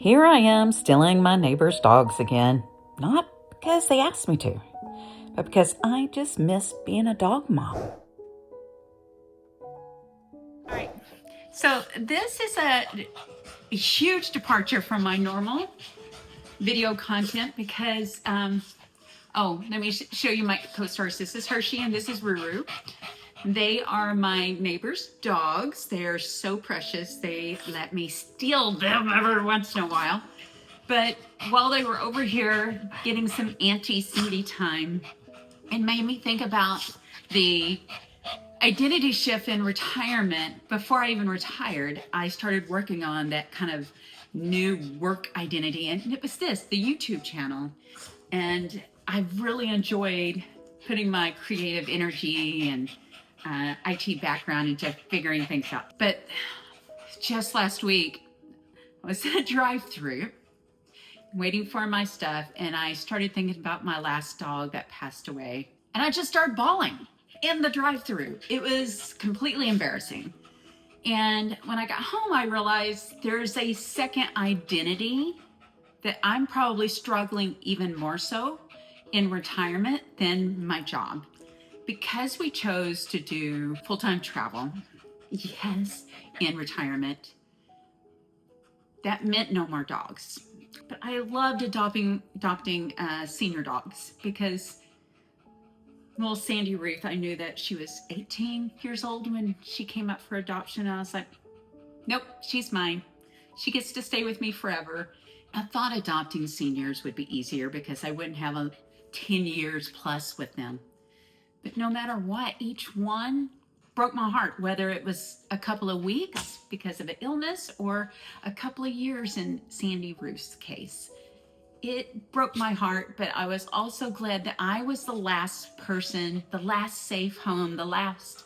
Here I am stealing my neighbor's dogs again. Not because they asked me to, but because I just miss being a dog mom. All right, so this is a huge departure from my normal video content because, let me show you my co-stars. This is Hershey and this is Ruru. They are my neighbor's dogs. They're so precious. They let me steal them every once in a while. But while they were over here getting some Auntie Cindy time, it made me think about the identity shift in retirement. Before I even retired, I started working on that kind of new work identity, and it was the YouTube channel. And I've really enjoyed putting my creative energy and IT background into figuring things out. But just last week, I was at a drive-through waiting for my stuff, and I started thinking about my last dog that passed away, and I just started bawling in the drive-through. It was completely embarrassing. And when I got home, I realized there's a second identity that I'm probably struggling even more so in retirement than my job. Because we chose to do full-time travel, yes, in retirement, that meant no more dogs. But I loved adopting senior dogs because little Sandy Ruth, I knew that she was 18 years old when she came up for adoption. And I was like, nope, she's mine. She gets to stay with me forever. I thought adopting seniors would be easier because I wouldn't have 10 years plus with them. But no matter what, each one broke my heart, whether it was a couple of weeks because of an illness or a couple of years in Sandy Ruth's case. It broke my heart, but I was also glad that I was the last person, the last safe home, the last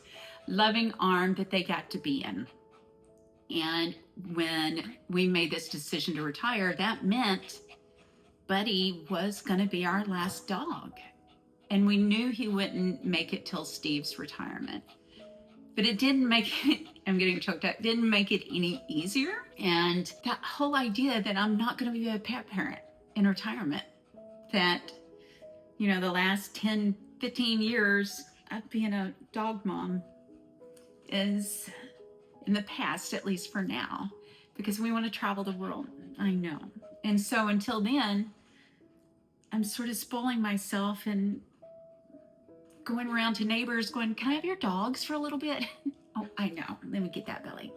loving arm that they got to be in. And when we made this decision to retire, that meant Buddy was going to be our last dog. And we knew he wouldn't make it till Steve's retirement. But it didn't make it, I'm getting choked up, didn't make it any easier. And that whole idea that I'm not going to be a pet parent in retirement, that, the last 10, 15 years of being a dog mom is in the past, at least for now, because we want to travel the world. I know. And so until then, I'm sort of spoiling myself and going around to neighbors going, can I have your dogs for a little bit? Oh, I know. Let me get that belly.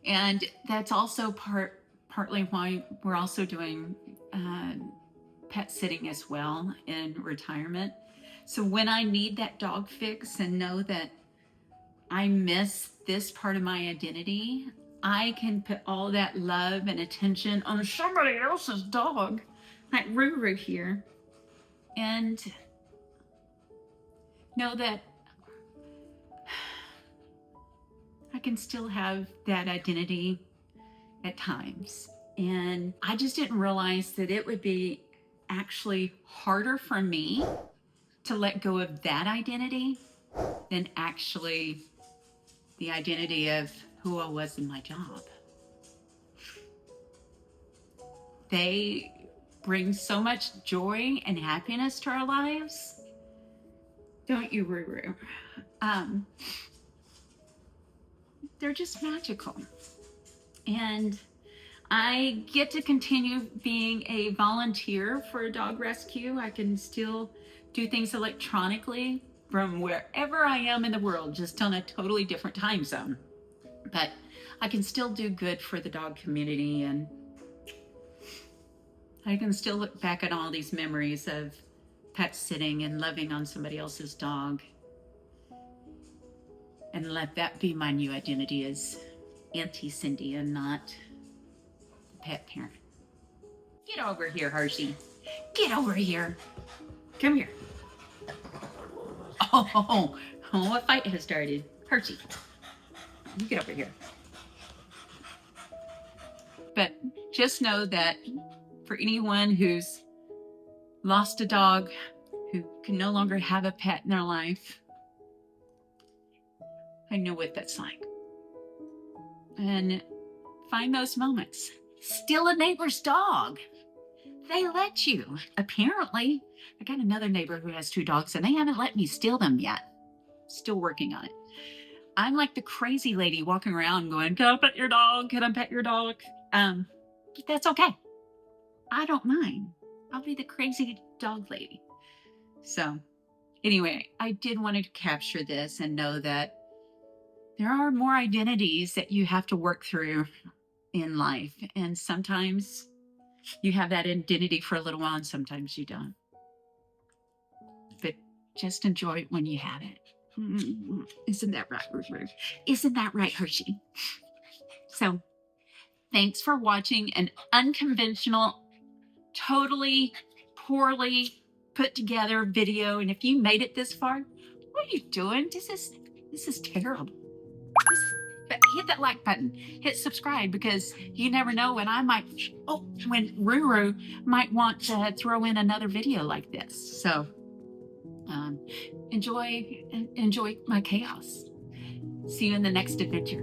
And that's also partly why we're also doing pet sitting as well in retirement. So when I need that dog fix and know that I miss this part of my identity, I can put all that love and attention on somebody else's dog, like Ruru here, and know that I can still have that identity at times. And I just didn't realize that it would be actually harder for me to let go of that identity than actually the identity of who I was in my job. They bring so much joy and happiness to our lives. Don't you, Ruru? They're just magical. And I get to continue being a volunteer for a dog rescue. I can still do things electronically from wherever I am in the world, just on a totally different time zone. But I can still do good for the dog community, and I can still look back at all these memories of pet sitting and loving on somebody else's dog, and let that be my new identity as Auntie Cindy and not pet parent. Get over here, Hershey. Get over here. Come here. Oh, a fight has started. Hershey, you get over here. But just know that for anyone who's lost a dog, who can no longer have a pet in their life, I know what that's like. And Find those moments. Steal a neighbor's dog. They let you. Apparently, I got another neighbor who has 2 dogs and they haven't let me steal them yet. Still working on it. I'm like the crazy lady walking around going, can I pet your dog? Can I pet your dog? That's okay. I don't mind. I'll be the crazy dog lady. So anyway, I did want to capture this and know that there are more identities that you have to work through in life. And sometimes you have that identity for a little while and sometimes you don't. But just enjoy it when you have it. Isn't that right, Ruth? Isn't that right, Hershey? So thanks for watching an unconventional, totally poorly put together video. And if you made it this far, what are you doing? This is terrible. But hit that like button, hit subscribe, because you never know when when Ruru might want to throw in another video like this. So enjoy my chaos. See you in the next adventure.